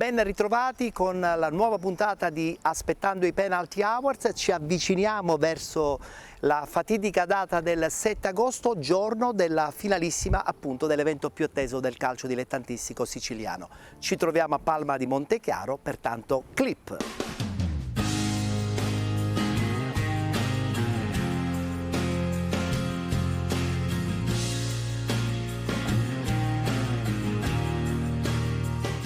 Ben ritrovati con la nuova puntata di Aspettando i Penalty Awards. Ci avviciniamo verso la fatidica data del 7 agosto, giorno della finalissima appunto dell'evento più atteso del calcio dilettantistico siciliano. Ci troviamo a Palma di Montechiaro, pertanto clip.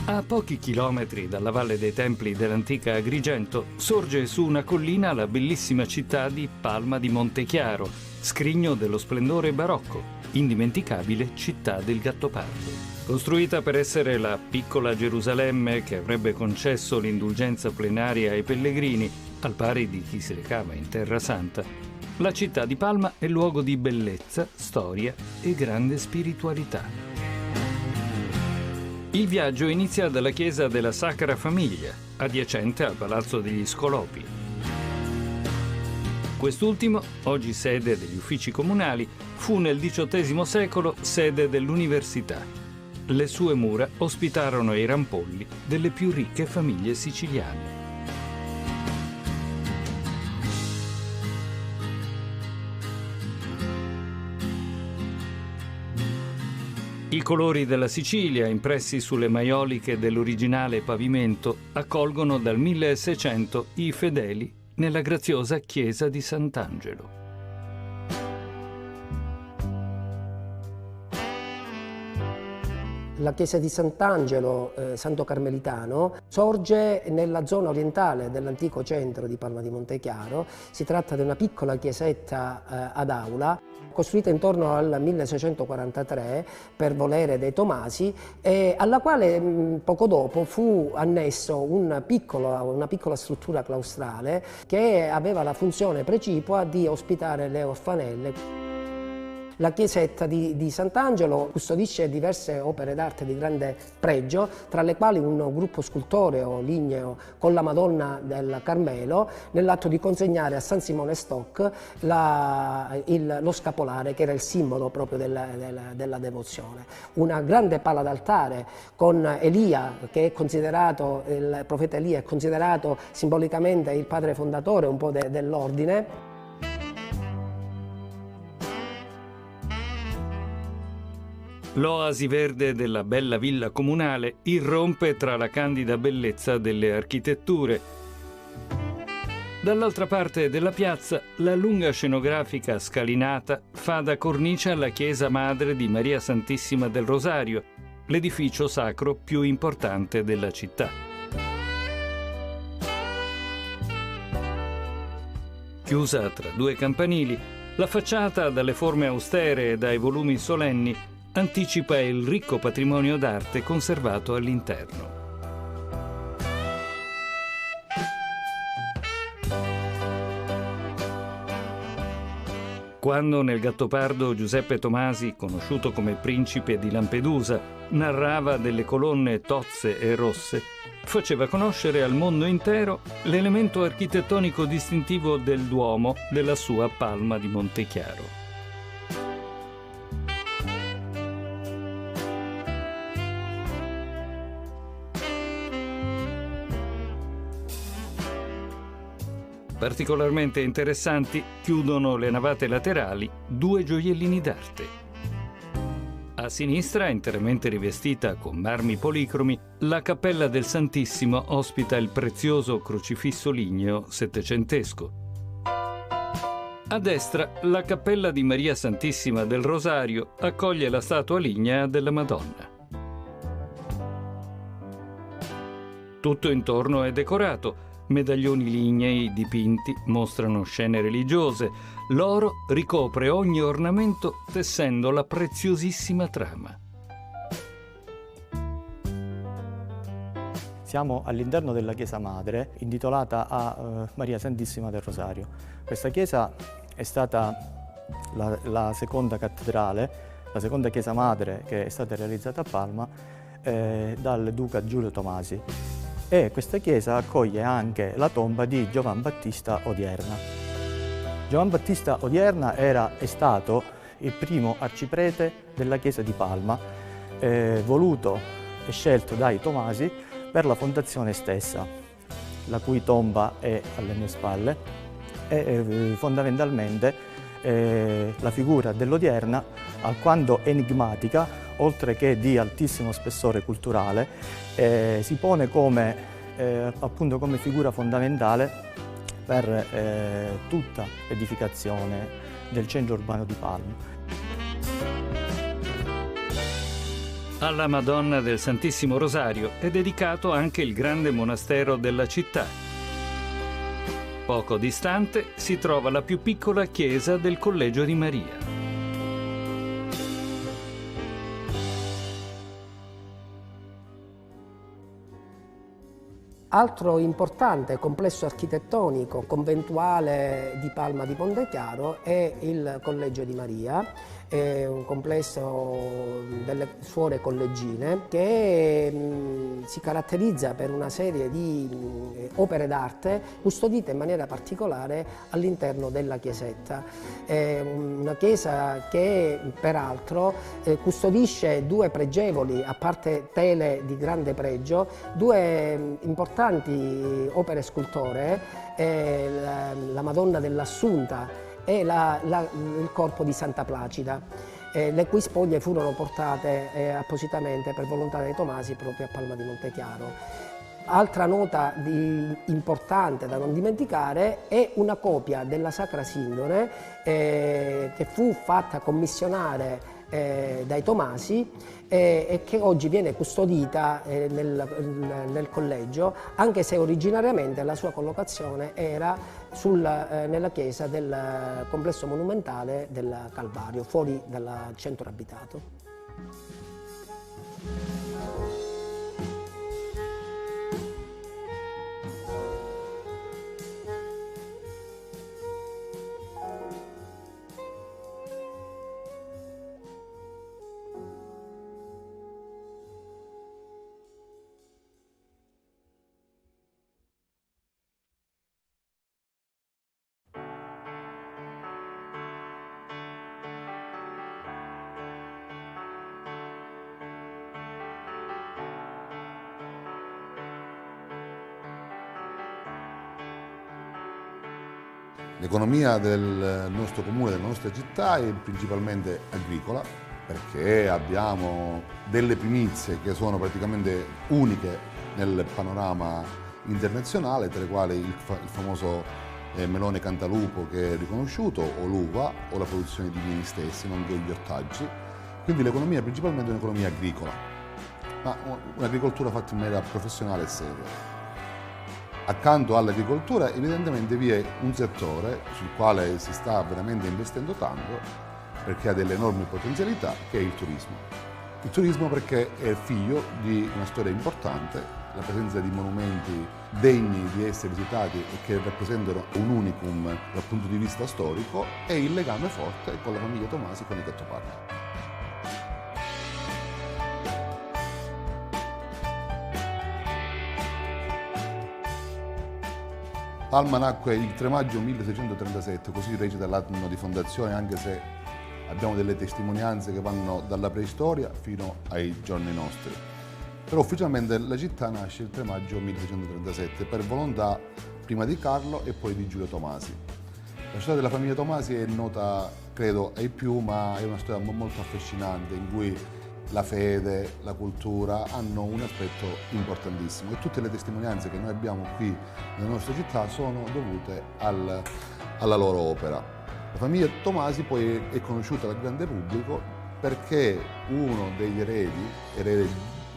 A pochi chilometri dalla Valle dei Templi dell'antica Agrigento sorge su una collina la bellissima città di Palma di Montechiaro, scrigno dello splendore barocco, indimenticabile città del Gattopardo. Costruita per essere la piccola Gerusalemme che avrebbe concesso l'indulgenza plenaria ai pellegrini, al pari di chi si recava in Terra Santa, la città di Palma è luogo di bellezza, storia e grande spiritualità. Il viaggio inizia dalla chiesa della Sacra Famiglia, adiacente al Palazzo degli Scolopi. Quest'ultimo, oggi sede degli uffici comunali, fu nel XVIII secolo sede dell'università. Le sue mura ospitarono i rampolli delle più ricche famiglie siciliane. I colori della Sicilia, impressi sulle maioliche dell'originale pavimento, accolgono dal 1600 i fedeli nella graziosa chiesa di Sant'Angelo. La chiesa di Sant'Angelo, Santo Carmelitano, sorge nella zona orientale dell'antico centro di Palma di Montechiaro. Si tratta di una piccola chiesetta ad aula, costruita intorno al 1643 per volere dei Tomasi, e alla quale poco dopo fu annesso una piccola struttura claustrale che aveva la funzione precipua di ospitare le orfanelle. La chiesetta di Sant'Angelo custodisce diverse opere d'arte di grande pregio, tra le quali un gruppo scultoreo ligneo con la Madonna del Carmelo, nell'atto di consegnare a San Simone Stock lo scapolare, che era il simbolo proprio della devozione. Una grande pala d'altare con Elia, che è considerato, il profeta Elia è considerato simbolicamente il padre fondatore un po' dell'ordine. L'oasi verde della bella villa comunale irrompe tra la candida bellezza delle architetture. Dall'altra parte della piazza, la lunga scenografica scalinata fa da cornice alla chiesa madre di Maria Santissima del Rosario, l'edificio sacro più importante della città. Chiusa tra due campanili, la facciata dalle forme austere e dai volumi solenni anticipa il ricco patrimonio d'arte conservato all'interno. Quando nel Gattopardo Giuseppe Tomasi, conosciuto come principe di Lampedusa, narrava delle colonne tozze e rosse, faceva conoscere al mondo intero l'elemento architettonico distintivo del Duomo della sua Palma di Montechiaro. Particolarmente interessanti chiudono le navate laterali due gioiellini d'arte. A sinistra, interamente rivestita con marmi policromi, la cappella del Santissimo ospita il prezioso crocifisso ligneo settecentesco. A destra, la cappella di Maria Santissima del Rosario accoglie la statua lignea della Madonna. Tutto intorno è decorato. Medaglioni lignei dipinti mostrano scene religiose. L'oro ricopre ogni ornamento tessendo la preziosissima trama. Siamo all'interno della chiesa madre, intitolata a Maria Santissima del Rosario. Questa chiesa è stata la seconda cattedrale, la seconda chiesa madre che è stata realizzata a Palma dal duca Giulio Tomasi. E questa chiesa accoglie anche la tomba di Giovan Battista Odierna. Giovan Battista Odierna è stato il primo arciprete della chiesa di Palma, voluto e scelto dai Tomasi per la fondazione stessa, la cui tomba è alle mie spalle, e fondamentalmente la figura dell'odierna, alquanto enigmatica, oltre che di altissimo spessore culturale, si pone come, appunto come figura fondamentale per tutta l'edificazione del centro urbano di Palma. Alla Madonna del Santissimo Rosario è dedicato anche il grande monastero della città. Poco distante si trova la più piccola chiesa del Collegio di Maria. Altro importante complesso architettonico conventuale di Palma di Montechiaro è il Collegio di Maria, è un complesso delle suore collegine che si caratterizza per una serie di opere d'arte custodite in maniera particolare all'interno della chiesetta. È una chiesa che peraltro custodisce due pregevoli, a parte tele di grande pregio, due importanti opere scultoree, la Madonna dell'Assunta e il corpo di Santa Placida, le cui spoglie furono portate appositamente per volontà dei Tomasi proprio a Palma di Montechiaro. Altra nota importante da non dimenticare è una copia della Sacra Sindone che fu fatta commissionare dai Tomasi e che oggi viene custodita nel collegio, anche se originariamente la sua collocazione era nella chiesa del complesso monumentale del Calvario, fuori dal centro abitato. L'economia del nostro comune, della nostra città, è principalmente agricola, perché abbiamo delle primizie che sono praticamente uniche nel panorama internazionale, tra le quali il famoso melone cantalupo che è riconosciuto, o l'uva, o la produzione di vini stessi, nonché gli ortaggi. Quindi l'economia è principalmente un'economia agricola, ma un'agricoltura fatta in maniera professionale e seria. Accanto all'agricoltura evidentemente vi è un settore sul quale si sta veramente investendo tanto, perché ha delle enormi potenzialità, che è il turismo. Il turismo perché è figlio di una storia importante, la presenza di monumenti degni di essere visitati e che rappresentano un unicum dal punto di vista storico, e il legame forte con la famiglia Tomasi, con i Gattopardi. Palma nacque il 3 maggio 1637, così recita l'anno di fondazione, anche se abbiamo delle testimonianze che vanno dalla preistoria fino ai giorni nostri. Però ufficialmente la città nasce il 3 maggio 1637 per volontà prima di Carlo e poi di Giulio Tomasi. La storia della famiglia Tomasi è nota, credo, ai più, ma è una storia molto affascinante in cui la fede, la cultura hanno un aspetto importantissimo, e tutte le testimonianze che noi abbiamo qui nella nostra città sono dovute alla loro opera. La famiglia Tomasi poi è conosciuta dal grande pubblico perché uno degli erede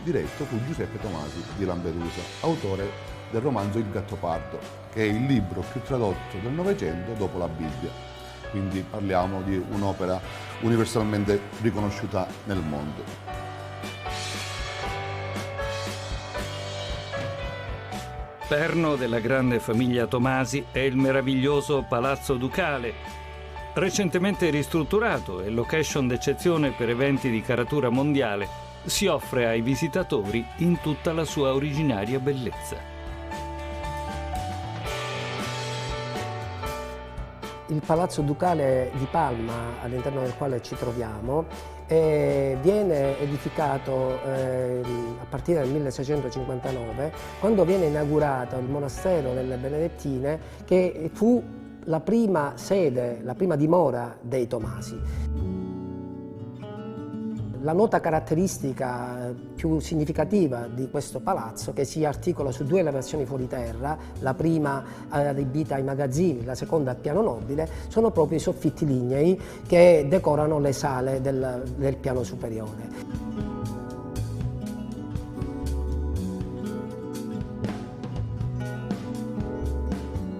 diretto, fu Giuseppe Tomasi di Lampedusa, autore del romanzo Il Gattopardo, che è il libro più tradotto del Novecento dopo la Bibbia. Quindi parliamo di un'opera universalmente riconosciuta nel mondo. Perno della grande famiglia Tomasi è il meraviglioso Palazzo Ducale, recentemente ristrutturato e location d'eccezione per eventi di caratura mondiale. Si offre ai visitatori in tutta la sua originaria bellezza. Il Palazzo Ducale di Palma, all'interno del quale ci troviamo, viene edificato a partire dal 1659, quando viene inaugurato il monastero delle Benedettine, che fu la prima sede, la prima dimora dei Tomasi. La nota caratteristica più significativa di questo palazzo, che si articola su 2 elevazioni fuori terra, la prima adibita ai magazzini, la seconda al piano nobile, sono proprio i soffitti lignei che decorano le sale del piano superiore.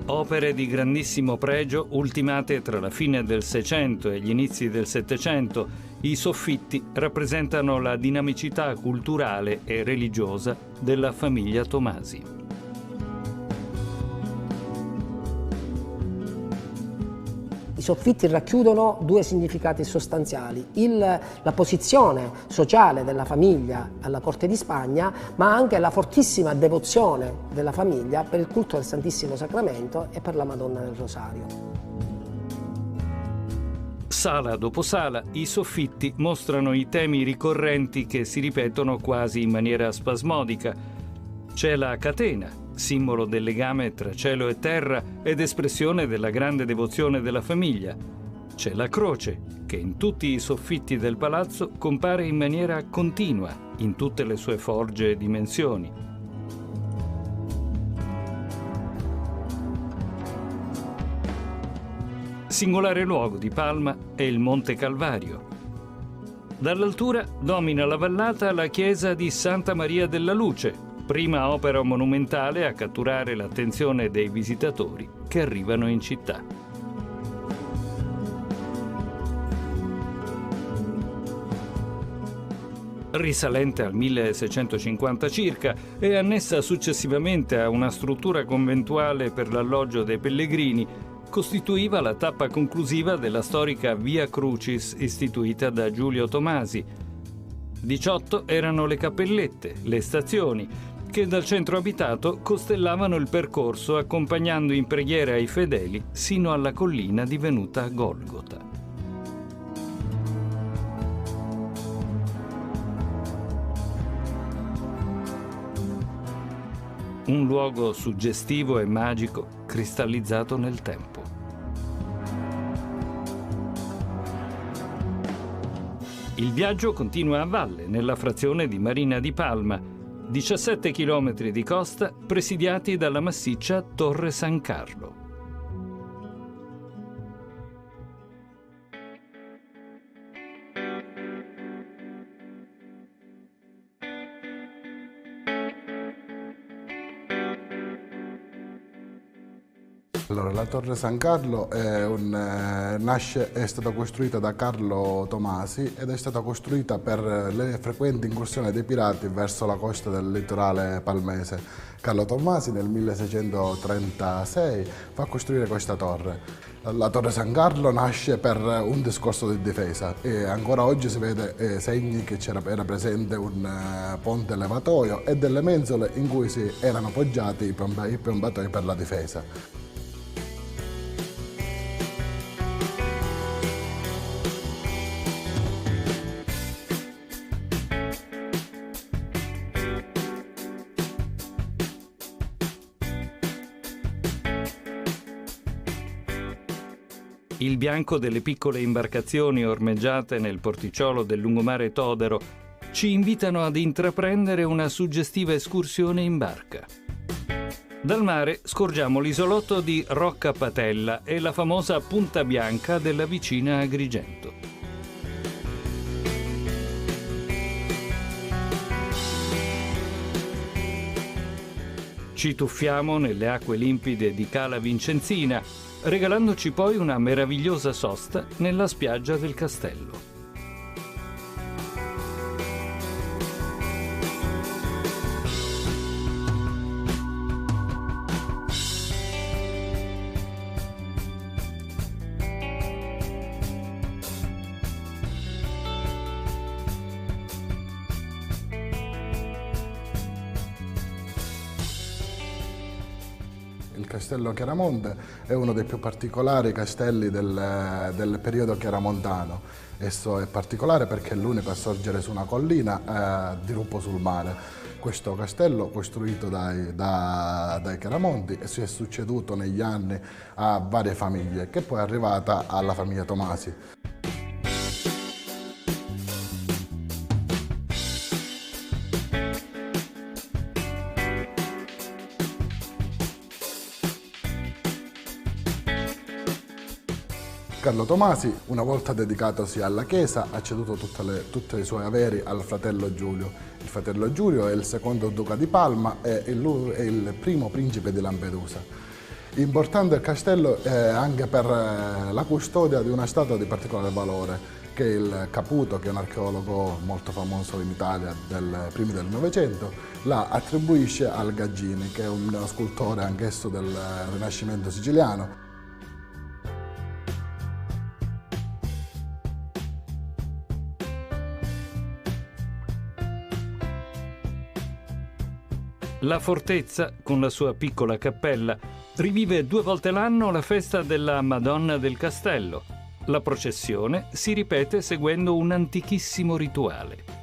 Opere di grandissimo pregio ultimate tra la fine del Seicento e gli inizi del Settecento, i soffitti rappresentano la dinamicità culturale e religiosa della famiglia Tomasi. I soffitti racchiudono 2 significati sostanziali: la posizione sociale della famiglia alla corte di Spagna, ma anche la fortissima devozione della famiglia per il culto del Santissimo Sacramento e per la Madonna del Rosario. Sala dopo sala, i soffitti mostrano i temi ricorrenti che si ripetono quasi in maniera spasmodica. C'è la catena, simbolo del legame tra cielo e terra ed espressione della grande devozione della famiglia. C'è la croce, che in tutti i soffitti del palazzo compare in maniera continua, in tutte le sue forge e dimensioni. Singolare luogo di Palma è il Monte Calvario. Dall'altura domina la vallata la chiesa di Santa Maria della Luce, prima opera monumentale a catturare l'attenzione dei visitatori che arrivano in città. Risalente al 1650 circa e annessa successivamente a una struttura conventuale per l'alloggio dei pellegrini, costituiva la tappa conclusiva della storica Via Crucis istituita da Giulio Tomasi. 18 erano le cappellette, le stazioni, che dal centro abitato costellavano il percorso accompagnando in preghiera i fedeli sino alla collina divenuta Golgota. Un luogo suggestivo e magico cristallizzato nel tempo. Il viaggio continua a valle, nella frazione di Marina di Palma, 17 chilometri di costa presidiati dalla massiccia Torre San Carlo. Allora, la Torre San Carlo è stata costruita da Carlo Tomasi ed è stata costruita per le frequenti incursioni dei pirati verso la costa del litorale palmese. Carlo Tomasi nel 1636 fa costruire questa torre. La Torre San Carlo nasce per un discorso di difesa e ancora oggi si vede segni che era presente un ponte levatoio e delle mensole in cui erano poggiati i piombatori per la difesa. Il bianco delle piccole imbarcazioni ormeggiate nel porticciolo del lungomare Todero ci invitano ad intraprendere una suggestiva escursione in barca. Dal mare scorgiamo l'isolotto di Rocca Patella e la famosa Punta Bianca della vicina Agrigento. Ci tuffiamo nelle acque limpide di Cala Vincenzina, regalandoci poi una meravigliosa sosta nella spiaggia del castello. Il castello Chiaramonte è uno dei più particolari castelli del periodo chiaramontano. Esso è particolare perché è l'unico a sorgere su una collina diruppo sul mare. Questo castello, costruito dai Chiaramonti, si è succeduto negli anni a varie famiglie, che poi è arrivata alla famiglia Tomasi. Carlo Tomasi, una volta dedicatosi alla chiesa, ha ceduto tutti i suoi averi al fratello Giulio. Il fratello Giulio è il secondo duca di Palma e lui è il primo principe di Lampedusa. Importante il castello anche per la custodia di una statua di particolare valore, che il Caputo, che è un archeologo molto famoso in Italia primi del Novecento, la attribuisce al Gaggini, che è uno scultore anch'esso del Rinascimento siciliano. La fortezza, con la sua piccola cappella, rivive 2 volte l'anno la festa della Madonna del Castello. La processione si ripete seguendo un antichissimo rituale.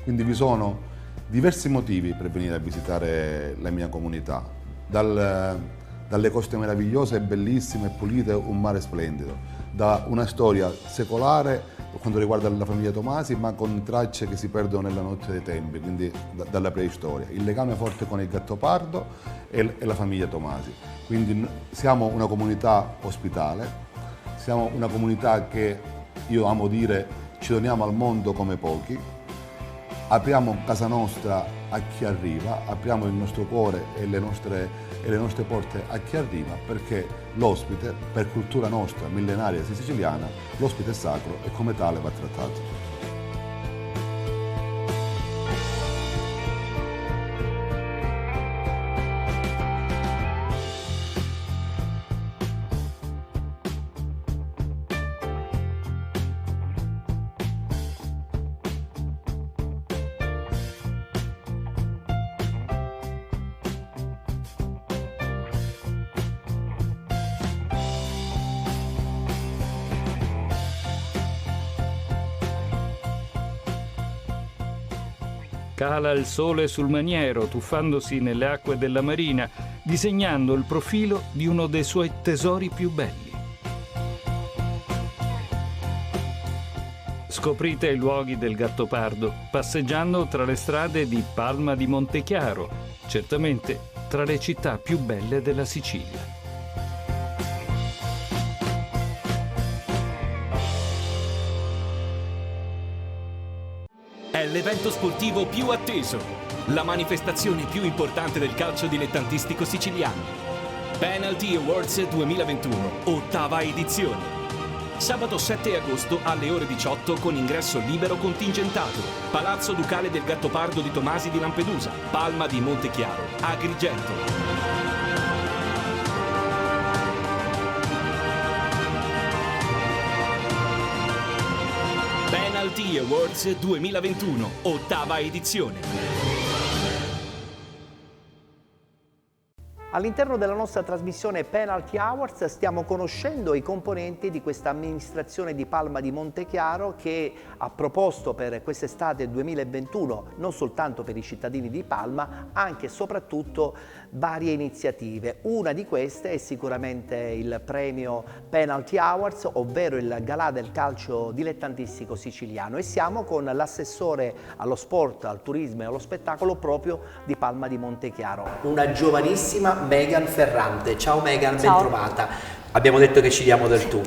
Quindi vi sono diversi motivi per venire a visitare la mia comunità, dalle coste meravigliose, bellissime e pulite, un mare splendido, da una storia secolare per quanto riguarda la famiglia Tomasi, ma con tracce che si perdono nella notte dei tempi, quindi dalla preistoria, il legame forte con il Gattopardo e la famiglia Tomasi. Quindi siamo una comunità ospitale, siamo una comunità che, io amo dire, ci doniamo al mondo come pochi. Apriamo casa nostra a chi arriva, apriamo il nostro cuore e le nostre porte a chi arriva, perché l'ospite, per cultura nostra millenaria siciliana, l'ospite è sacro e come tale va trattato. Cala il sole sul maniero, tuffandosi nelle acque della marina, disegnando il profilo di uno dei suoi tesori più belli. Scoprite i luoghi del Gattopardo passeggiando tra le strade di Palma di Montechiaro, certamente tra le città più belle della Sicilia. È l'evento sportivo più atteso, la manifestazione più importante del calcio dilettantistico siciliano. Penalty Awards 2021, 8ª edizione. Sabato 7 agosto alle ore 18 con ingresso libero contingentato. Palazzo Ducale del Gattopardo di Tomasi di Lampedusa, Palma di Montechiaro, Agrigento. Penalty Awards 2021, 8ª edizione. All'interno della nostra trasmissione Penalty Awards stiamo conoscendo i componenti di questa amministrazione di Palma di Montechiaro che ha proposto per quest'estate 2021, non soltanto per i cittadini di Palma, anche e soprattutto varie iniziative. Una di queste è sicuramente il premio Penalty Awards, ovvero il galà del calcio dilettantistico siciliano, e siamo con l'assessore allo sport, al turismo e allo spettacolo proprio di Palma di Montechiaro, una giovanissima Megan Ferrante. Ciao Megan, ben trovata. Abbiamo detto che ci diamo del tu.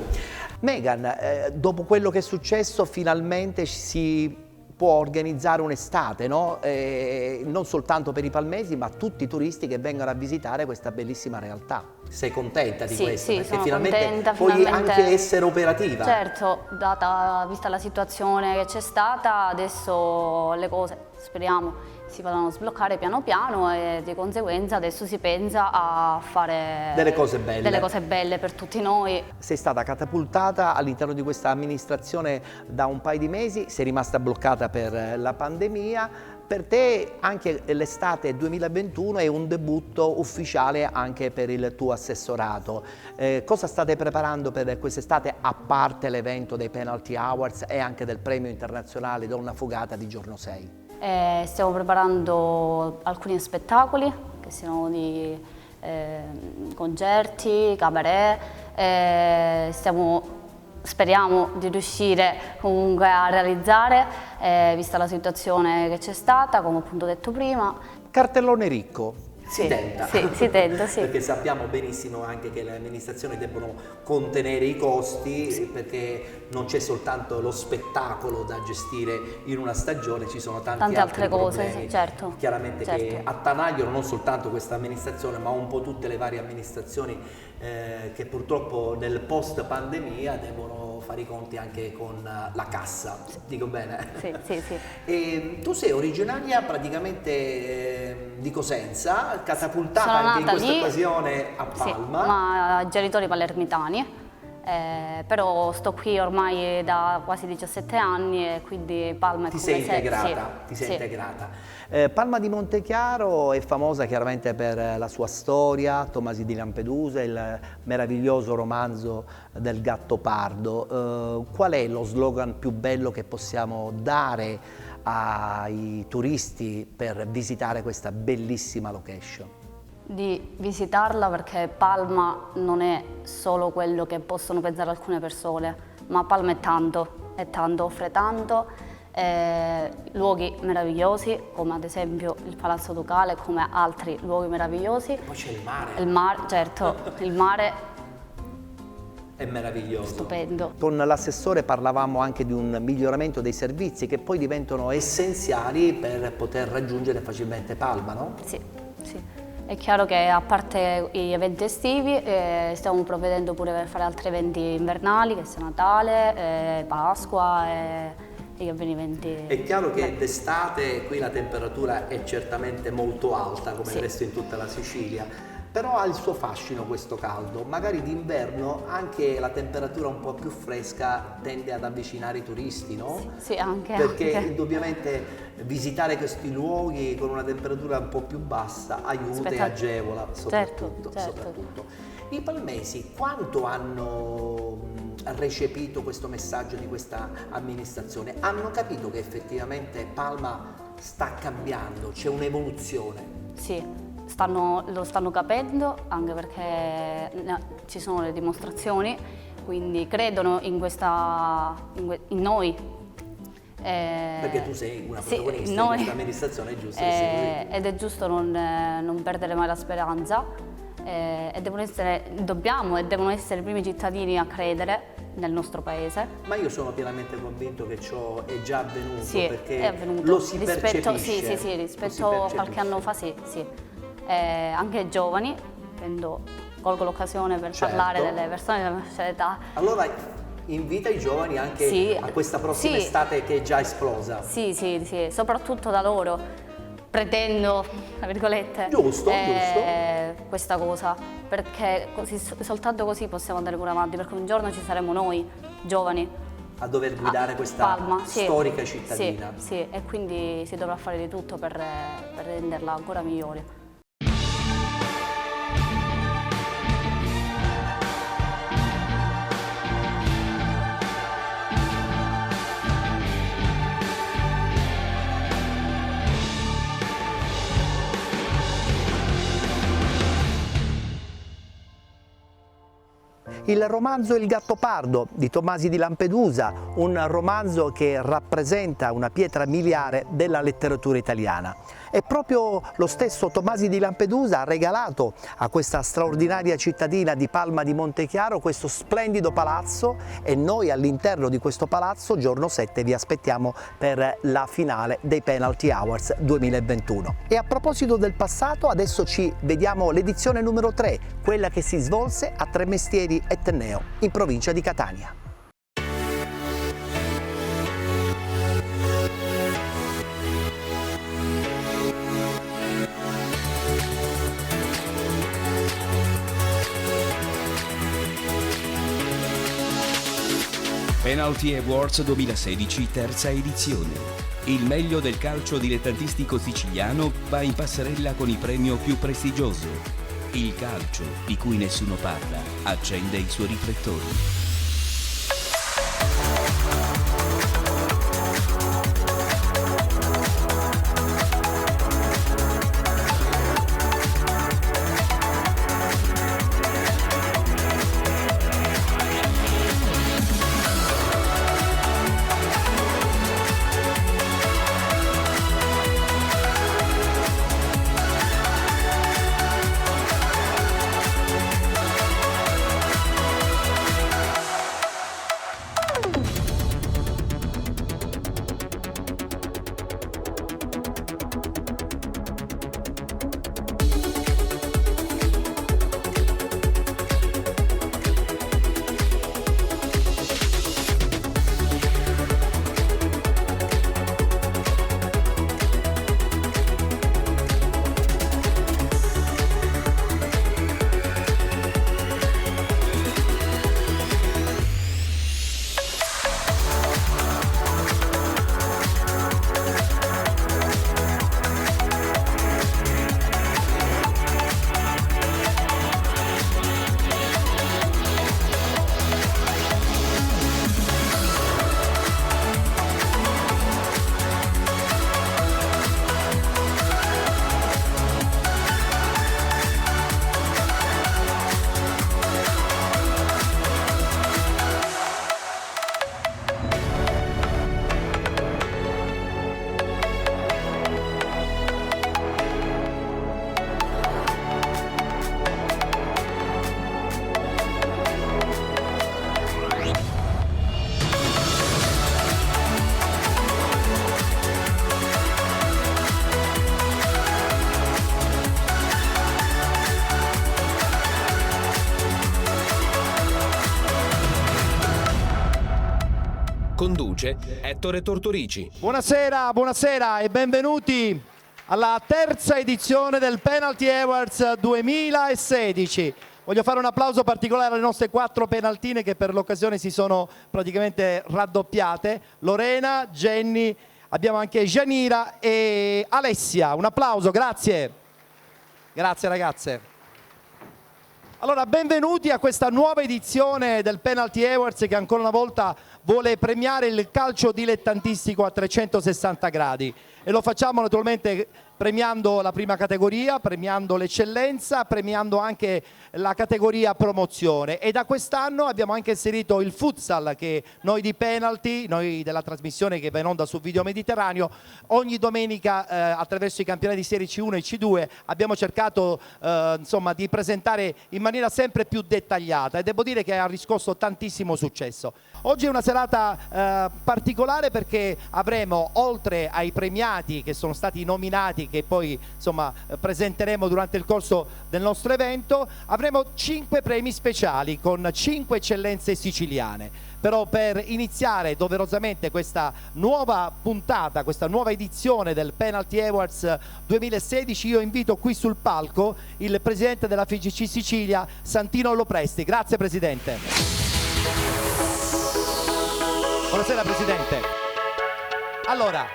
Megan, dopo quello che è successo finalmente si può organizzare un'estate, no? Non soltanto per i palmesi, ma tutti i turisti che vengono a visitare questa bellissima realtà. Sei contenta di questo? Sì, Perché sono finalmente contenta, puoi finalmente anche essere operativa. Certo, vista la situazione che c'è stata, adesso le cose, speriamo, si vadano a sbloccare piano piano e di conseguenza adesso si pensa a fare delle cose belle per tutti noi. Sei stata catapultata all'interno di questa amministrazione da un paio di mesi, sei rimasta bloccata per la pandemia. Per te anche l'estate 2021 è un debutto ufficiale anche per il tuo assessorato. Cosa state preparando per quest'estate, a parte l'evento dei Penalty Awards e anche del premio internazionale Donna Fugata di giorno 6? Stiamo preparando alcuni spettacoli, che siano di concerti, cabaret, speriamo di riuscire comunque a realizzare, vista la situazione che c'è stata, come appunto detto prima. Cartellone ricco. Sì, Si tenta. sì, si tenta, sì. Perché sappiamo benissimo anche che le amministrazioni debbono contenere i costi, perché non c'è soltanto lo spettacolo da gestire in una stagione, ci sono tante altre cose, problemi. sì, certo. Chiaramente certo. che attanagliano non soltanto questa amministrazione, ma un po' tutte le varie amministrazioni che purtroppo nel post pandemia devono fare i conti anche con la cassa. Dico bene? Sì, sì, sì. E tu sei originaria praticamente di Cosenza, catapultata Sono anche in nata questa lì, occasione a Palma. Sì, ma genitori palermitani, però sto qui ormai da quasi 17 anni e quindi Palma è Ti come sei se... integrata, sì, ti sei sì. integrata. Palma di Montechiaro è famosa chiaramente per la sua storia, Tomasi di Lampedusa, il meraviglioso romanzo del Gattopardo. Qual è lo slogan più bello che possiamo dare ai turisti per visitare questa bellissima location? Di visitarla, perché Palma non è solo quello che possono pensare alcune persone, ma Palma è tanto, offre tanto, luoghi meravigliosi come ad esempio il Palazzo Ducale, come altri luoghi meravigliosi. Poi c'è il mare. Il mare, certo, il mare è meraviglioso. stupendo. Con l'assessore parlavamo anche di un miglioramento dei servizi che poi diventano essenziali per poter raggiungere facilmente Palma, no? Sì, sì. È chiaro che a parte gli eventi estivi stiamo provvedendo pure per fare altri eventi invernali, che sia Natale, Pasqua e gli avvenimenti. È chiaro che d'estate qui la temperatura è certamente molto alta, come del resto in tutta la Sicilia, però ha il suo fascino questo caldo. Magari d'inverno anche la temperatura un po' più fresca tende ad avvicinare i turisti, no? Sì, anche. Perché anche. indubbiamente visitare questi luoghi con una temperatura un po' più bassa aiuta e agevola, soprattutto. I palmesi quanto hanno recepito questo messaggio di questa amministrazione? Hanno capito che effettivamente Palma sta cambiando, c'è un'evoluzione? Sì, lo stanno capendo, anche perché ci sono le dimostrazioni, quindi credono in noi. Perché tu sei una protagonista di questa amministrazione, è giusto? Ed è giusto non perdere mai la speranza. E devono essere i primi cittadini a credere nel nostro paese. Ma io sono pienamente convinto che ciò è già avvenuto, sì, perché è avvenuto. lo si percepisce. Sì, rispetto a qualche anno fa sì. Anche ai giovani, colgo l'occasione per parlare delle persone della nostra età. Allora invita i giovani anche a questa prossima estate che è già esplosa. Sì, soprattutto da loro. Pretendo, tra virgolette, giusto. questa cosa, perché soltanto così possiamo andare pure avanti, perché un giorno ci saremo noi, giovani, a dover guidare questa Palma, storica cittadina. Sì, e quindi si dovrà fare di tutto per renderla ancora migliore. Il romanzo Il Gattopardo di Tomasi di Lampedusa, un romanzo che rappresenta una pietra miliare della letteratura italiana. E proprio lo stesso Tomasi di Lampedusa ha regalato a questa straordinaria cittadina di Palma di Montechiaro questo splendido palazzo, e noi all'interno di questo palazzo giorno 7 vi aspettiamo per la finale dei Penalty Awards 2021. E a proposito del passato, adesso ci vediamo l'edizione numero 3, quella che si svolse a Tremestieri e Tenneo, in provincia di Catania. Penalty Awards 2016, terza edizione. Il meglio del calcio dilettantistico siciliano va in passerella con il premio più prestigioso. Il calcio, di cui nessuno parla, accende i suoi riflettori. Conduce Ettore Tortorici. Buonasera, buonasera e benvenuti alla terza edizione del Penalty Awards 2016. Voglio fare un applauso particolare alle nostre 4 penaltine che per l'occasione si sono praticamente raddoppiate. Lorena, Jenny, abbiamo anche Janira e Alessia. Un applauso, grazie. Grazie ragazze. Allora, benvenuti a questa nuova edizione del Penalty Awards che ancora una volta vuole premiare il calcio dilettantistico a 360 gradi e lo facciamo naturalmente premiando la prima categoria, premiando l'eccellenza, premiando anche la categoria promozione, e da quest'anno abbiamo anche inserito il futsal che noi di Penalty, noi della trasmissione che va in onda su Video Mediterraneo, ogni domenica attraverso i campionati di Serie C1 e C2 abbiamo cercato insomma di presentare in maniera sempre più dettagliata, e devo dire che ha riscosso tantissimo successo. Oggi è una serata particolare perché avremo, oltre ai premiati che sono stati nominati, che poi insomma presenteremo durante il corso del nostro evento, avremo 5 premi speciali con 5 eccellenze siciliane. Però per iniziare doverosamente questa nuova puntata, questa nuova edizione del Penalty Awards 2016, io invito qui sul palco il presidente della FIGC Sicilia, Santino Lopresti. Grazie Presidente. Buonasera Presidente. Allora,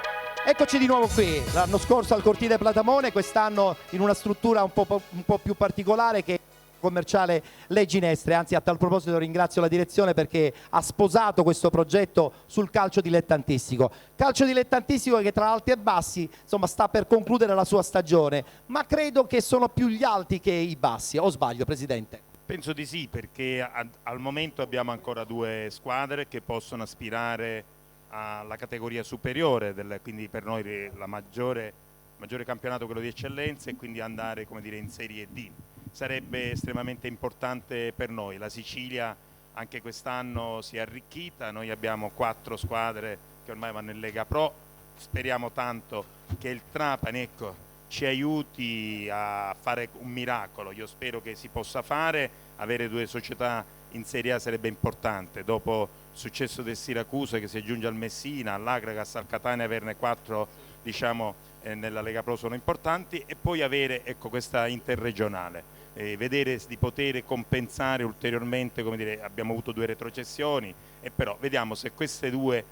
eccoci di nuovo qui, l'anno scorso al Cortile Platamone, quest'anno in una struttura un po' più particolare che è commerciale Le Ginestre. Anzi, a tal proposito ringrazio la direzione perché ha sposato questo progetto sul calcio dilettantistico. Calcio dilettantistico che tra alti e bassi insomma sta per concludere la sua stagione, ma credo che sono più gli alti che i bassi, o sbaglio Presidente? Penso di sì, perché al momento abbiamo ancora 2 squadre che possono aspirare alla categoria superiore, quindi per noi la maggiore maggiore campionato, quello di eccellenza, e quindi andare, come dire, in Serie D. Sarebbe estremamente importante per noi. La Sicilia anche quest'anno si è arricchita, noi abbiamo 4 squadre che ormai vanno in Lega Pro, speriamo tanto che il Trapani, ecco, ci aiuti a fare un miracolo. Io spero che si possa fare, avere 2 società in Serie A sarebbe importante, dopo il successo del Siracusa che si aggiunge al Messina, all'Agragas, al Catania, averne 4 diciamo nella Lega Pro sono importanti, e poi avere, ecco, questa interregionale. Vedere di poter compensare ulteriormente, come dire, abbiamo avuto 2 retrocessioni, e però vediamo se queste 2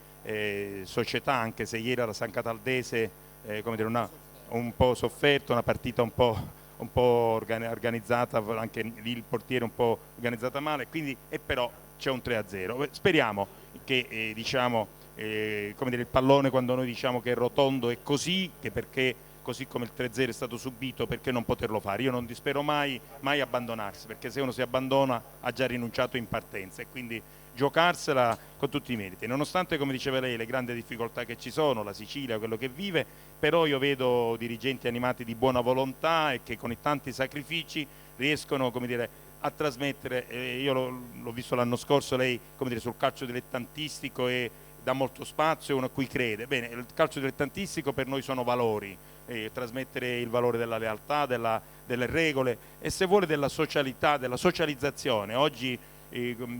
società, anche se ieri la San Cataldese come dire, un po' sofferto, una partita un po' organizzata, anche lì il portiere un po' organizzata male, quindi, e però c'è un 3-0. Speriamo che diciamo, come dire, il pallone, quando noi diciamo che è rotondo, è così, che perché così come il 3-0 è stato subito, perché non poterlo fare? Io non dispero mai abbandonarsi, perché se uno si abbandona ha già rinunciato in partenza, e quindi giocarsela con tutti i meriti, nonostante, come diceva lei, le grandi difficoltà che ci sono, la Sicilia, quello che vive, però io vedo dirigenti animati di buona volontà e che con i tanti sacrifici riescono, come dire, a trasmettere. Io l'ho visto l'anno scorso, lei, come dire, sul calcio dilettantistico, e dà molto spazio, uno a cui crede. Bene, il calcio dilettantistico per noi sono valori, trasmettere il valore della lealtà, delle regole, e se vuole della socialità, della socializzazione. Oggi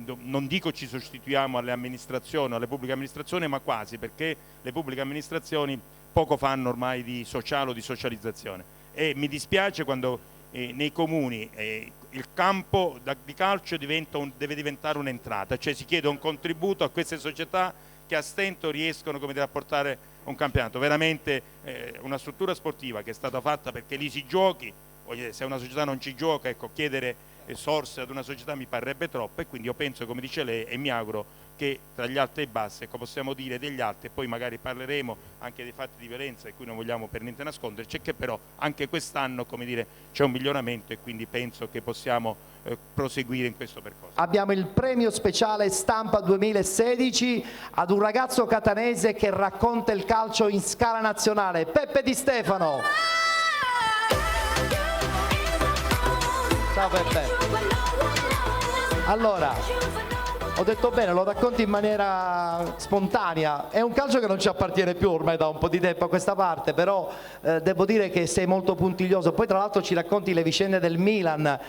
non dico ci sostituiamo alle amministrazioni, alle pubbliche amministrazioni, ma quasi, perché le pubbliche amministrazioni poco fanno ormai di sociale o di socializzazione, e mi dispiace quando nei comuni il campo di calcio deve diventare un'entrata, cioè si chiede un contributo a queste società che a stento riescono, come dire, a portare un campionato. Veramente una struttura sportiva che è stata fatta perché lì si giochi, se una società non ci gioca, ecco, chiedere sorse ad una società mi parrebbe troppo, e quindi io penso, come dice lei, e mi auguro che tra gli alti e i bassi, ecco, possiamo dire degli alti, e poi magari parleremo anche dei fatti di violenza, di cui non vogliamo per niente nasconderci, che però anche quest'anno, come dire, c'è un miglioramento, e quindi penso che possiamo proseguire in questo percorso. Abbiamo il premio speciale Stampa 2016 ad un ragazzo catanese che racconta il calcio in scala nazionale, Peppe Di Stefano. Ciao Peppe. Allora, ho detto bene, lo racconti in maniera spontanea, è un calcio che non ci appartiene più ormai da un po' di tempo a questa parte, però devo dire che sei molto puntiglioso. Poi tra l'altro ci racconti le vicende del Milan,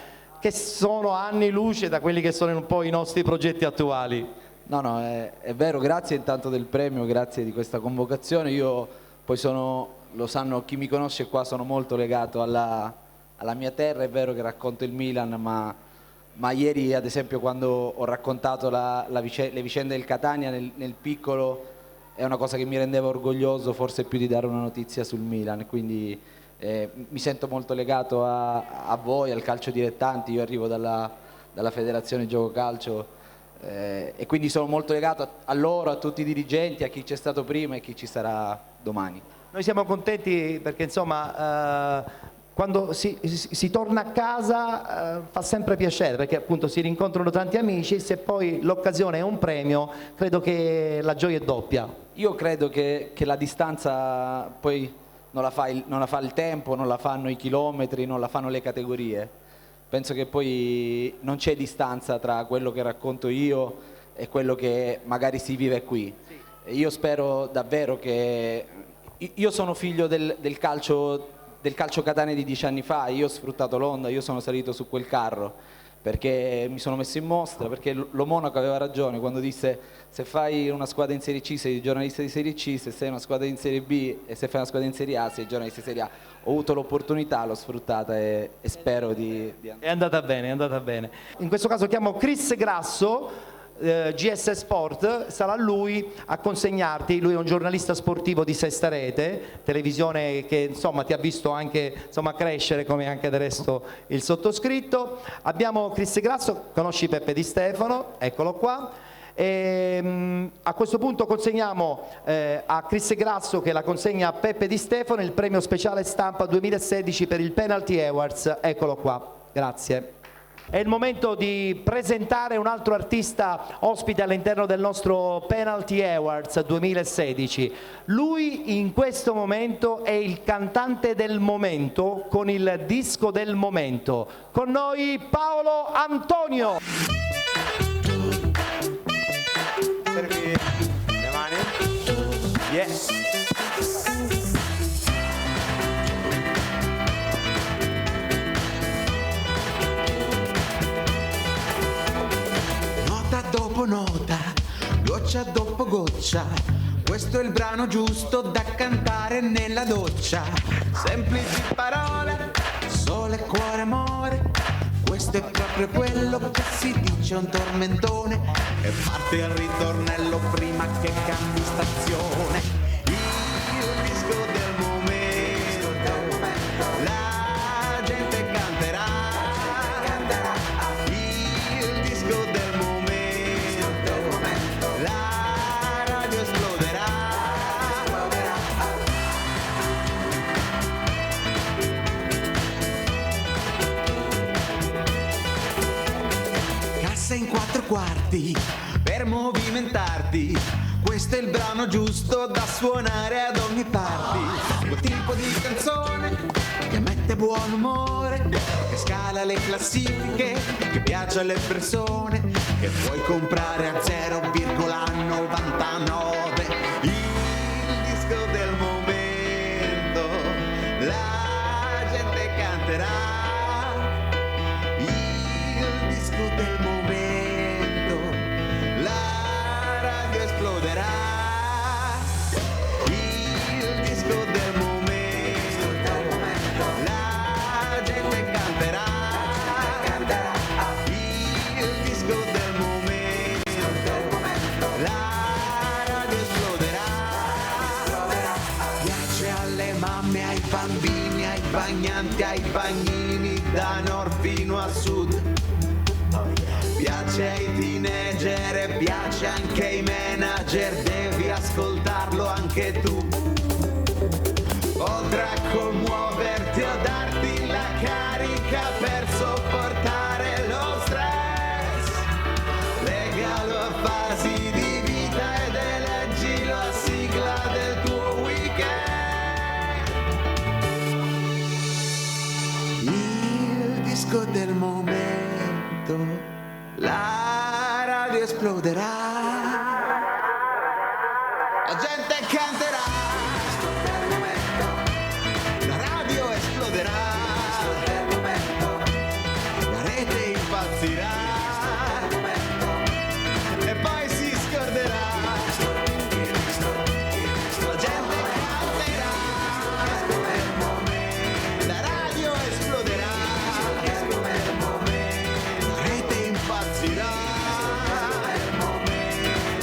che sono anni luce da quelli che sono un po' i nostri progetti attuali. No, è vero, grazie intanto del premio, grazie di questa convocazione. Io poi lo sanno chi mi conosce qua, sono molto legato alla mia terra. È vero che racconto il Milan, ma ieri ad esempio quando ho raccontato le vicende del Catania nel piccolo, è una cosa che mi rendeva orgoglioso, forse più di dare una notizia sul Milan, quindi mi sento molto legato a voi, al calcio dilettanti. Io arrivo dalla Federazione Gioco Calcio, e quindi sono molto legato a loro, a tutti i dirigenti, a chi c'è stato prima e chi ci sarà domani. Noi siamo contenti perché insomma quando si torna a casa fa sempre piacere, perché appunto si rincontrano tanti amici, se poi l'occasione è un premio credo che la gioia è doppia. Io credo che la distanza poi non la fa il tempo, non la fanno i chilometri, non la fanno le categorie. Penso che poi non c'è distanza tra quello che racconto io e quello che magari si vive qui. Io spero davvero che... Io sono figlio del calcio Catania di 10 anni fa, io ho sfruttato l'onda, io sono salito su quel carro perché mi sono messo in mostra, perché lo Monaco aveva ragione quando disse: se fai una squadra in Serie C sei giornalista di Serie C, se sei una squadra in Serie B e se fai una squadra in Serie A sei giornalista di Serie A. Ho avuto l'opportunità, l'ho sfruttata e spero di È andata bene, è andata bene. In questo caso chiamo Chris Grasso, GS Sport, sarà lui a consegnarti. Lui è un giornalista sportivo di Sesta Rete, televisione che insomma ti ha visto anche crescere, come anche del resto il sottoscritto. Abbiamo Chris Grasso, conosci Peppe Di Stefano, eccolo qua. A questo punto consegniamo a Chris Grasso, che la consegna a Peppe Di Stefano, il premio speciale Stampa 2016 per il Penalty Awards, eccolo qua, grazie. È il momento di presentare un altro artista ospite all'interno del nostro Penalty Awards 2016. Lui in questo momento è il cantante del momento con il disco del momento. Con noi Paolo Antonio. Le mani. Yes. Dopo nota, goccia dopo goccia, questo è il brano giusto da cantare nella doccia. Semplici parole, sole, cuore, amore, questo è proprio quello che si dice un tormentone. E parte al ritornello prima che cambi stazione. Il disco del momento, la gente canterà. Il disco del momento, la radio esploderà. Cassa in 4 quarti per movimentarti, questo è il brano giusto da suonare ad ogni party. Quel tipo di canzone che mette buon umore, che scala le classifiche, che piace alle persone, che puoi comprare a 0,99. Il disco del momento, la gente canterà. Il disco del momento, la radio esploderà. Il disco del momento, la gente canterà. Il disco del momento, la radio esploderà. Piace alle mamme, ai bambini, ai bagnanti, ai bagnini, da nord fino a sud. Piace ai teenager e piace anche ai manager, devi ascoltarlo anche tu. Potrà commuoverti o darti la carica per sopportare lo stress. Legalo a fasi di vita ed eleggilo a sigla del tuo weekend. Il disco del momento, la radio esploderà. La gente canterà. La radio esploderà. La rete impazzirà. E poi si scorderà. La gente canterà. La radio esploderà. La rete impazzirà.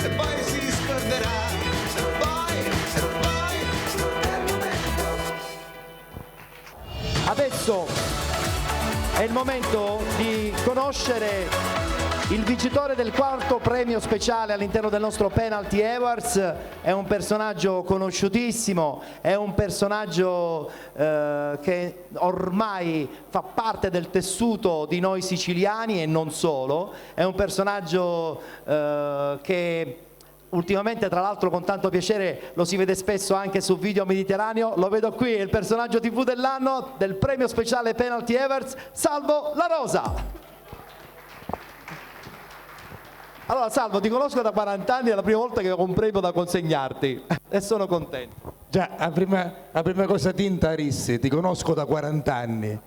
E poi si scorderà. Adesso è il momento di conoscere il vincitore del quarto premio speciale all'interno del nostro Penalty Awards. È un personaggio conosciutissimo, è un personaggio che ormai fa parte del tessuto di noi siciliani e non solo. È un personaggio che ultimamente, tra l'altro, con tanto piacere lo si vede spesso anche su Video Mediterraneo. Lo vedo qui, è il personaggio TV dell'anno del premio speciale Penalty Awards, Salvo La Rosa. Allora Salvo, ti conosco da 40 anni, è la prima volta che ho un premio da consegnarti e sono contento. Già, la prima cosa ti intarissi, ti conosco da 40 anni.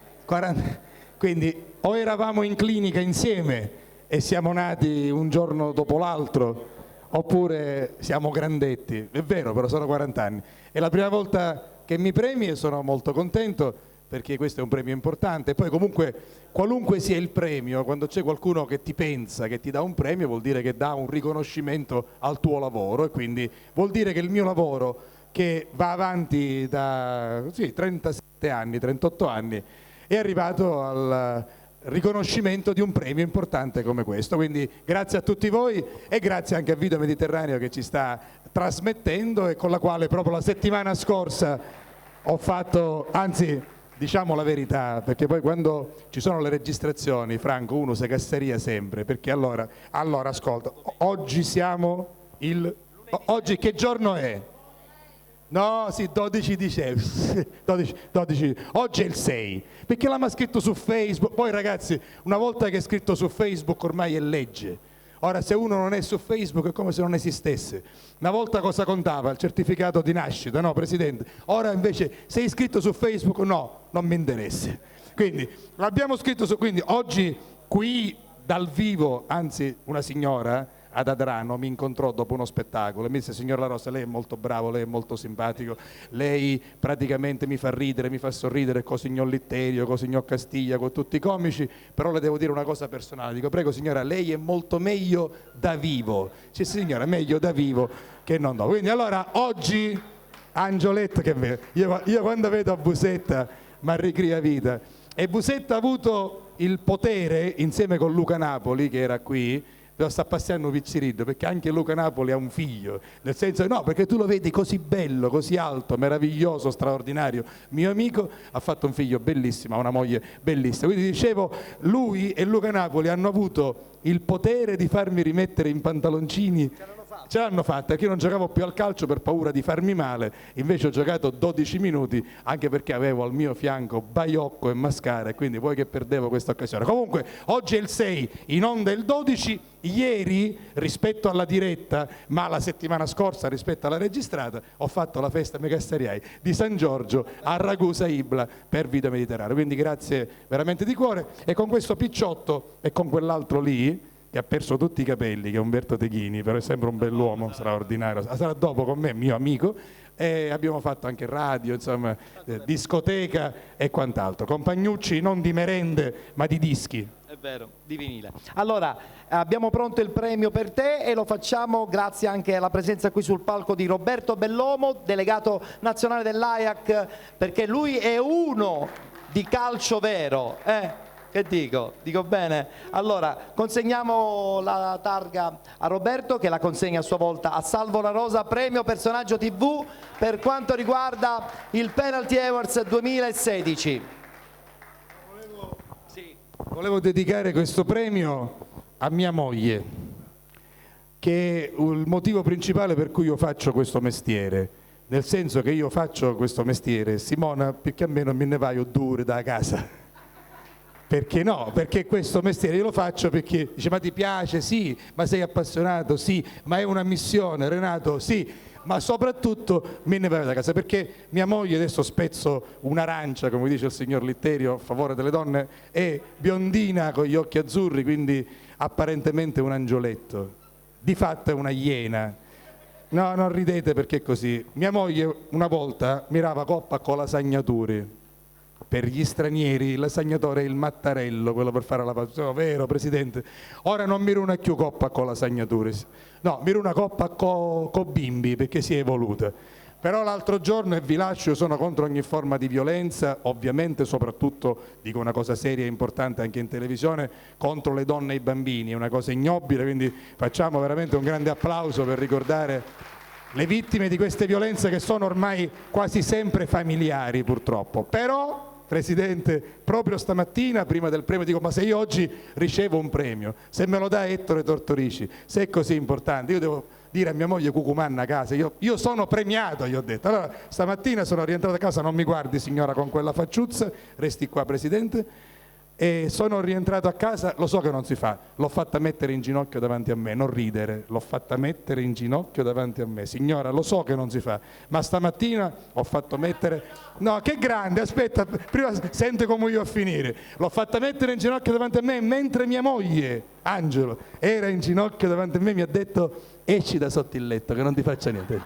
Quindi o eravamo in clinica insieme e siamo nati un giorno dopo l'altro, oppure siamo grandetti. È vero, però sono 40 anni. È la prima volta che mi premi e sono molto contento, perché questo è un premio importante. Poi comunque, qualunque sia il premio, quando c'è qualcuno che ti pensa, che ti dà un premio, vuol dire che dà un riconoscimento al tuo lavoro, e quindi vuol dire che il mio lavoro, che va avanti da 37 anni, 38 anni, è arrivato al riconoscimento di un premio importante come questo. Quindi grazie a tutti voi e grazie anche a Video Mediterraneo che ci sta trasmettendo e con la quale proprio la settimana scorsa ho fatto, anzi diciamo la verità, perché poi quando ci sono le registrazioni, Franco, uno si casseria sempre, perché allora ascolta, oggi siamo oggi che giorno è? No, sì, 12 dicembre, 12. Oggi è il 6, perché l'ha scritto su Facebook. Poi ragazzi, una volta che è scritto su Facebook ormai è legge. Ora se uno non è su Facebook è come se non esistesse. Una volta cosa contava? Il certificato di nascita, no Presidente? Ora invece sei iscritto su Facebook? No, non mi interessa. Quindi l'abbiamo scritto su, quindi oggi qui dal vivo, anzi una signora ad Adrano mi incontrò dopo uno spettacolo e mi disse: signor La Rosa, lei è molto bravo, lei è molto simpatico, lei praticamente mi fa ridere, mi fa sorridere con signor Litterio, con signor Castiglia, con tutti i comici, però le devo dire una cosa personale. Dico: prego signora, lei è molto meglio da vivo. Sì signora, meglio da vivo che non dopo. Quindi allora oggi Angioletta, che io quando vedo a Busetta mi ricria vita, e Busetta ha avuto il potere insieme con Luca Napoli che era qui, lo sta passando Pizziriddo, perché anche Luca Napoli ha un figlio, nel senso no, perché tu lo vedi così bello, così alto, meraviglioso, straordinario, mio amico, ha fatto un figlio bellissimo, ha una moglie bellissima. Quindi dicevo, lui e Luca Napoli hanno avuto il potere di farmi rimettere in pantaloncini. Ce l'hanno fatta, perché io non giocavo più al calcio per paura di farmi male, invece ho giocato 12 minuti anche perché avevo al mio fianco Baiocco e Mascara, e quindi poi che perdevo questa occasione. Comunque oggi è il 6, in onda il 12, ieri rispetto alla diretta, ma la settimana scorsa rispetto alla registrata, ho fatto la festa Megasseriai di San Giorgio a Ragusa Ibla per Vita Mediterranea, quindi grazie veramente di cuore. E con questo picciotto e con quell'altro lì che ha perso tutti i capelli, che è Umberto Teghini, però è sempre un bell'uomo, straordinario, sarà dopo con me, mio amico, e abbiamo fatto anche radio, insomma, discoteca e quant'altro. Compagnucci non di merende, ma di dischi. È vero, di vinile. Allora, abbiamo pronto il premio per te e lo facciamo grazie anche alla presenza qui sul palco di Roberto Bellomo, delegato nazionale dell'Ajax, perché lui è uno di calcio vero, Che dico? Dico bene? Allora, consegniamo la targa a Roberto, che la consegna a sua volta a Salvo La Rosa, premio personaggio TV per quanto riguarda il Penalty Awards 2016. Volevo dedicare questo premio a mia moglie, che è il motivo principale per cui io faccio questo mestiere, nel senso che io faccio questo mestiere, Simona, perché a me non me ne vai dure da casa. Perché no? Perché questo mestiere io lo faccio perché dice: ma ti piace? Sì. Ma sei appassionato? Sì. Ma è una missione, Renato? Sì. Ma soprattutto me ne vado da casa, perché mia moglie, adesso spezzo un'arancia, come dice il signor Litterio a favore delle donne, è biondina con gli occhi azzurri, quindi apparentemente un angioletto, di fatto è una iena. No, non ridete perché è così. Mia moglie una volta mirava coppa con lasagnaturi. Per gli stranieri il lasagnatore è il mattarello, quello per fare la pasta, vero Presidente? Ora non miro una più coppa con lasagnaturi, no, miro una coppa con bimbi, perché si è evoluta. Però l'altro giorno, e vi lascio, io sono contro ogni forma di violenza, ovviamente soprattutto, dico una cosa seria e importante anche in televisione, contro le donne e i bambini, è una cosa ignobile, quindi facciamo veramente un grande applauso per ricordare le vittime di queste violenze che sono ormai quasi sempre familiari purtroppo. Però, Presidente, proprio stamattina prima del premio dico: ma se io oggi ricevo un premio, se me lo dà Ettore Tortorici, se è così importante, io devo dire a mia moglie Cucumanna a casa, io sono premiato, gli ho detto. Allora stamattina sono rientrato a casa, non mi guardi signora con quella facciuzza, resti qua Presidente, e sono rientrato a casa, lo so che non si fa, l'ho fatta mettere in ginocchio davanti a me, non ridere, l'ho fatta mettere in ginocchio davanti a me, signora, lo so che non si fa, ma stamattina ho fatto mettere, no, che grande, aspetta, prima sente come io a finire, l'ho fatta mettere in ginocchio davanti a me mentre mia moglie, Angelo, era in ginocchio davanti a me, mi ha detto: esci da sotto il letto che non ti faccia niente,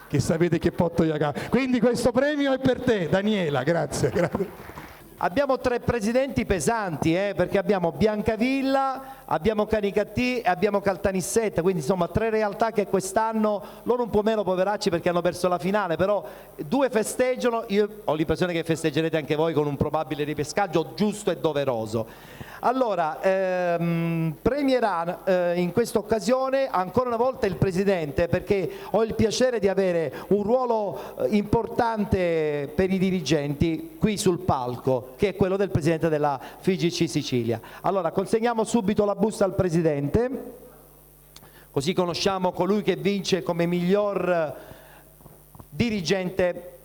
che sapete che potto io capo. Quindi questo premio è per te, Daniela, grazie. Abbiamo 3 presidenti pesanti, perché abbiamo Biancavilla, abbiamo Canicattì e abbiamo Caltanissetta, quindi insomma 3 realtà che quest'anno, loro un po' meno poveracci perché hanno perso la finale, però 2 festeggiano, io ho l'impressione che festeggerete anche voi con un probabile ripescaggio giusto e doveroso. Allora, premierà in questa occasione ancora una volta il Presidente, perché ho il piacere di avere un ruolo importante per i dirigenti qui sul palco, che è quello del Presidente della FIGC Sicilia. Allora, consegniamo subito la busta al Presidente, così conosciamo colui che vince come miglior dirigente.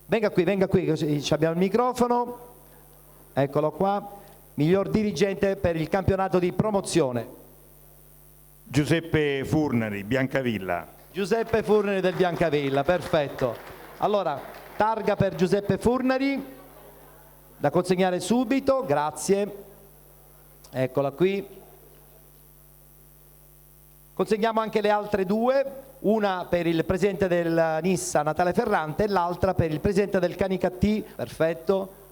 Venga qui, così abbiamo il microfono, eccolo qua. Miglior dirigente per il campionato di promozione. Giuseppe Furnari, Biancavilla. Giuseppe Furnari del Biancavilla, perfetto. Allora, targa per Giuseppe Furnari, da consegnare subito, grazie. Eccola qui. Consegniamo anche le altre due, una per il presidente del Nissa Natale Ferrante e l'altra per il presidente del Canicattì, perfetto.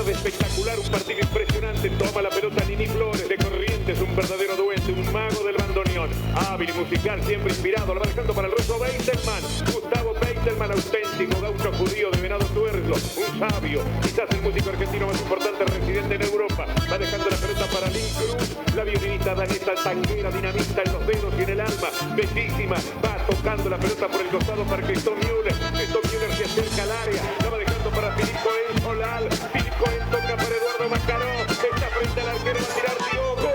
Espectacular, un partido impresionante, toma la pelota Nini Flores de Corrientes, un verdadero duende, un mago del bandoneón, hábil y musical, siempre inspirado, la va dejando para el ruso Beitelman, Gustavo Beitelman, auténtico gaucho judío de Venado Tuerzo, un sabio, quizás el músico argentino más importante residente en Europa, va dejando la pelota para Lynn Cruz, la violinista danesa tanguera, dinamita en los dedos y en el alma, bellísima, va tocando la pelota por el costado para Christoph Müller se acerca al área, la va dejando para Philippe Cohen Solal, Philippe Cohen toca para Eduardo Macaró, está frente al arquero, va a tirar Diogo.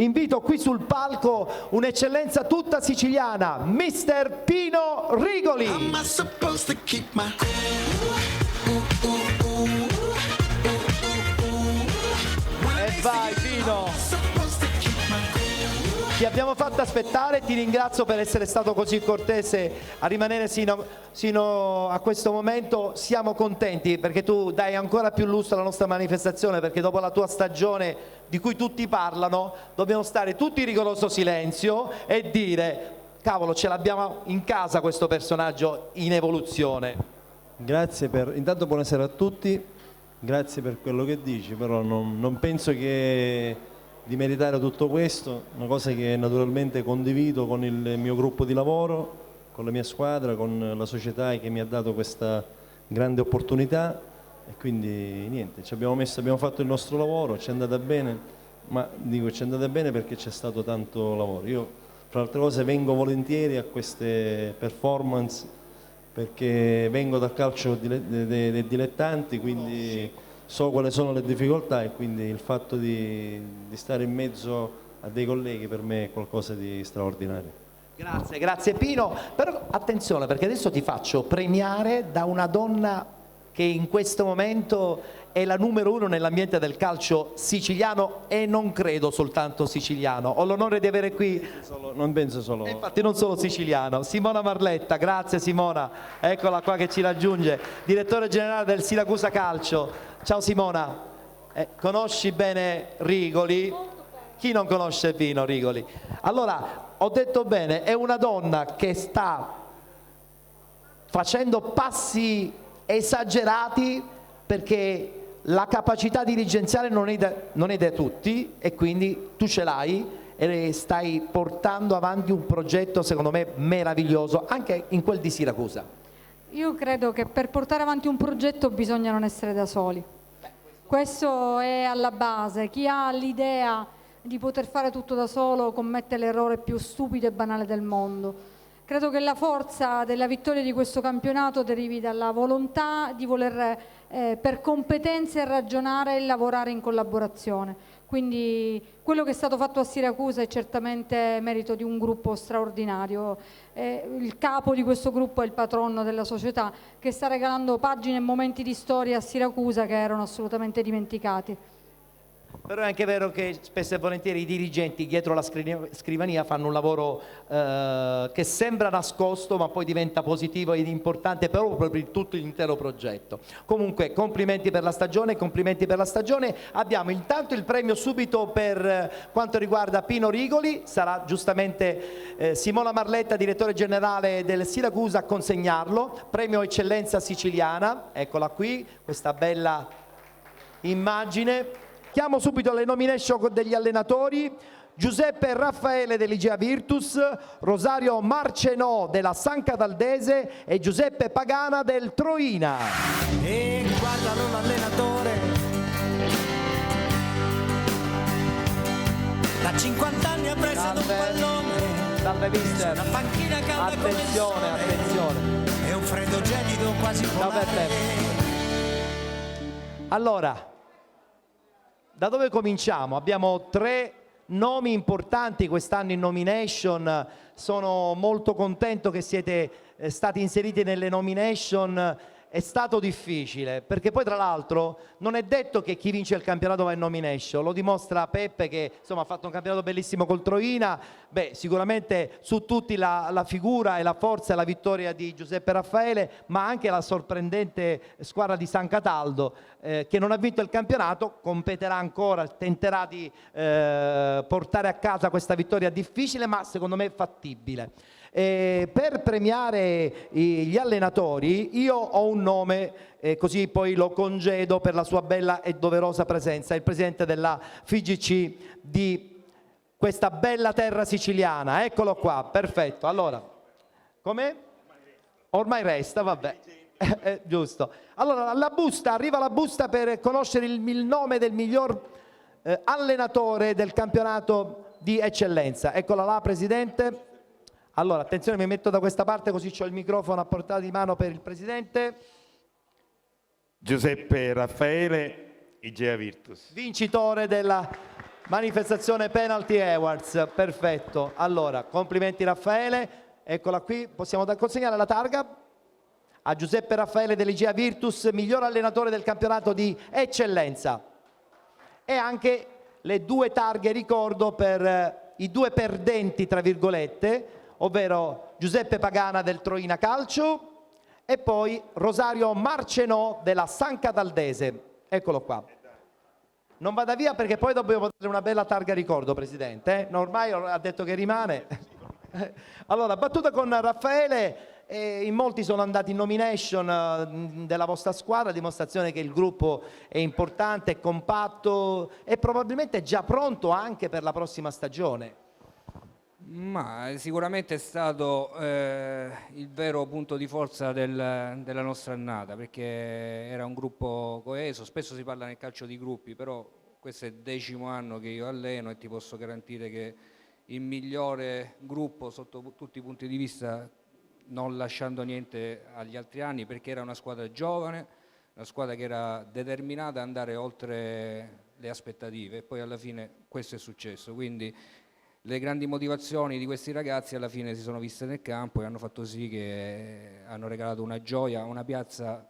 invito qui sul palco un'eccellenza tutta siciliana, Mister Pino Rigoli. E vai Pino! Ti abbiamo fatto aspettare, ti ringrazio per essere stato così cortese a rimanere sino a questo momento. Siamo contenti perché tu dai ancora più lustro alla nostra manifestazione, perché dopo la tua stagione di cui tutti parlano dobbiamo stare tutti in rigoroso silenzio e dire cavolo, ce l'abbiamo in casa questo personaggio in evoluzione. Grazie intanto buonasera a tutti, grazie per quello che dici, però non penso che di meritare tutto questo, una cosa che naturalmente condivido con il mio gruppo di lavoro, con la mia squadra, con la società che mi ha dato questa grande opportunità e quindi niente, abbiamo fatto il nostro lavoro, ci è andata bene, ma dico ci è andata bene perché c'è stato tanto lavoro. Io fra altre cose vengo volentieri a queste performance perché vengo dal calcio dei dilettanti, quindi so quali sono le difficoltà e quindi il fatto di stare in mezzo a dei colleghi per me è qualcosa di straordinario. Grazie Pino, però attenzione perché adesso ti faccio premiare da una donna che in questo momento è la numero 1 nell'ambiente del calcio siciliano e non credo soltanto siciliano. Ho l'onore di avere qui, non penso solo, infatti non solo siciliano, Simona Marletta. Grazie Simona, eccola qua che ci raggiunge, direttore generale del Siracusa Calcio. Ciao Simona, conosci bene Rigoli? Chi non conosce Pino Rigoli? Allora, ho detto bene, è una donna che sta facendo passi esagerati perché la capacità dirigenziale non è da tutti e quindi tu ce l'hai e stai portando avanti un progetto secondo me meraviglioso anche in quel di Siracusa. Io credo che per portare avanti un progetto bisogna non essere da soli. Questo è alla base. Chi ha l'idea di poter fare tutto da solo commette l'errore più stupido e banale del mondo. Credo che la forza della vittoria di questo campionato derivi dalla volontà di voler per competenze ragionare e lavorare in collaborazione. Quindi quello che è stato fatto a Siracusa è certamente merito di un gruppo straordinario. Il capo di questo gruppo è il patrono della società che sta regalando pagine e momenti di storia a Siracusa che erano assolutamente dimenticati. Però è anche vero che spesso e volentieri i dirigenti dietro la scrivania fanno un lavoro che sembra nascosto ma poi diventa positivo ed importante proprio per tutto l'intero progetto. Comunque complimenti per la stagione, Abbiamo intanto il premio subito per quanto riguarda Pino Rigoli, sarà giustamente Simona Marletta, direttore generale del Siracusa, a consegnarlo. Premio Eccellenza Siciliana, eccola qui, questa bella immagine. Chiamo subito le nomination degli allenatori: Giuseppe Raffaele dell'Igea Virtus, Rosario Marcenò della San Cataldese e Giuseppe Pagana del Troina. E guardalo l'allenatore, da 50 anni ha preso un pallone. Salve mister. Una panchina calda attenzione. È un freddo gelido quasi polare. Allora, da dove cominciamo? Abbiamo 3 nomi importanti quest'anno in nomination, sono molto contento che siete stati inseriti nelle nomination. È stato difficile perché poi tra l'altro non è detto che chi vince il campionato va in nomination, lo dimostra Peppe che insomma ha fatto un campionato bellissimo col Troina. Beh, sicuramente su tutti la figura e la forza e la vittoria di Giuseppe Raffaele, ma anche la sorprendente squadra di San Cataldo che non ha vinto il campionato, competerà ancora, tenterà di portare a casa questa vittoria difficile ma secondo me fattibile. Per premiare gli allenatori io ho un nome, così poi lo congedo per la sua bella e doverosa presenza, il presidente della FIGC di questa bella terra siciliana. Eccolo qua, perfetto. Allora, com'è? Ormai resta, vabbè. Giusto. Allora, arriva la busta per conoscere il nome del miglior allenatore del campionato di eccellenza. Eccola là, presidente. Allora, attenzione, mi metto da questa parte così c'ho il microfono a portata di mano per il presidente. Giuseppe Raffaele, Igea Virtus. Vincitore Manifestazione Penalty Awards, perfetto. Allora, complimenti Raffaele, eccola qui, possiamo consegnare la targa a Giuseppe Raffaele dell'Igea Virtus, miglior allenatore del campionato di eccellenza. E anche le 2 targhe ricordo per i 2 perdenti, tra virgolette, ovvero Giuseppe Pagana del Troina Calcio e poi Rosario Marcenò della San Cataldese. Eccolo qua. Non vada via perché poi dobbiamo dare una bella targa ricordo, Presidente. No, ormai ha detto che rimane. Allora, battuta con Raffaele. In molti sono andati in nomination della vostra squadra, dimostrazione che il gruppo è importante, è compatto e probabilmente è già pronto anche per la prossima stagione. Ma sicuramente è stato il vero punto di forza della nostra annata, perché era un gruppo coeso. Spesso si parla nel calcio di gruppi, però questo è il 10° anno che io alleno e ti posso garantire che il migliore gruppo sotto tutti i punti di vista, non lasciando niente agli altri anni, perché era una squadra giovane, una squadra che era determinata ad andare oltre le aspettative e poi alla fine questo è successo. Quindi le grandi motivazioni di questi ragazzi alla fine si sono viste nel campo e hanno fatto sì che hanno regalato una gioia a una piazza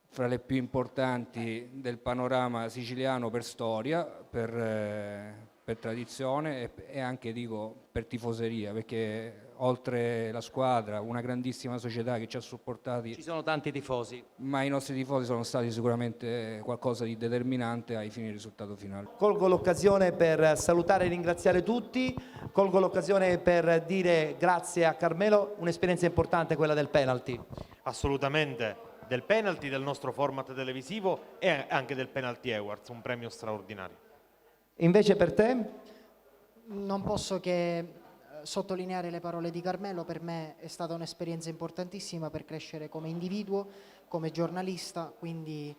fra le più importanti del panorama siciliano per storia, per tradizione e anche dico per tifoseria, perché oltre la squadra, una grandissima società che ci ha supportati. Ci sono tanti tifosi. Ma i nostri tifosi sono stati sicuramente qualcosa di determinante ai fini del risultato finale. Colgo l'occasione per salutare e ringraziare tutti, colgo l'occasione per dire grazie a Carmelo, un'esperienza importante quella del penalty. Assolutamente, del penalty, del nostro format televisivo e anche del Penalty Awards, un premio straordinario. Invece per te? Non posso che sottolineare le parole di Carmelo. Per me è stata un'esperienza importantissima per crescere come individuo, come giornalista, quindi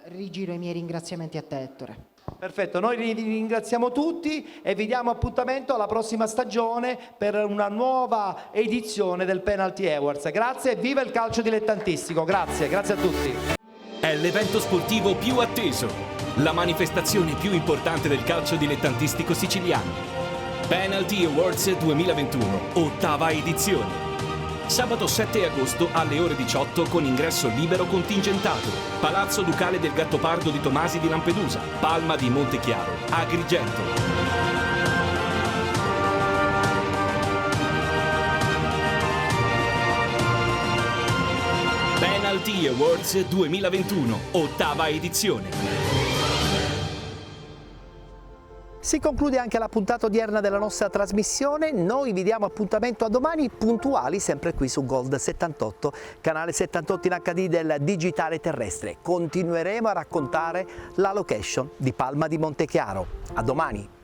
rigiro i miei ringraziamenti a te, Ettore. Perfetto, noi vi ringraziamo tutti e vi diamo appuntamento alla prossima stagione per una nuova edizione del Penalty Awards. Grazie e viva il calcio dilettantistico, grazie a tutti. È l'evento sportivo più atteso, la manifestazione più importante del calcio dilettantistico siciliano. Penalty Awards 2021, 8ª edizione. Sabato 7 agosto alle ore 18 con ingresso libero contingentato. Palazzo Ducale del Gattopardo di Tomasi di Lampedusa, Palma di Montechiaro, Agrigento. Penalty Awards 2021, 8ª edizione. Si conclude anche la puntata odierna della nostra trasmissione. Noi vi diamo appuntamento a domani puntuali, sempre qui su Gold 78, canale 78 in HD del digitale terrestre. Continueremo a raccontare la location di Palma di Montechiaro. A domani!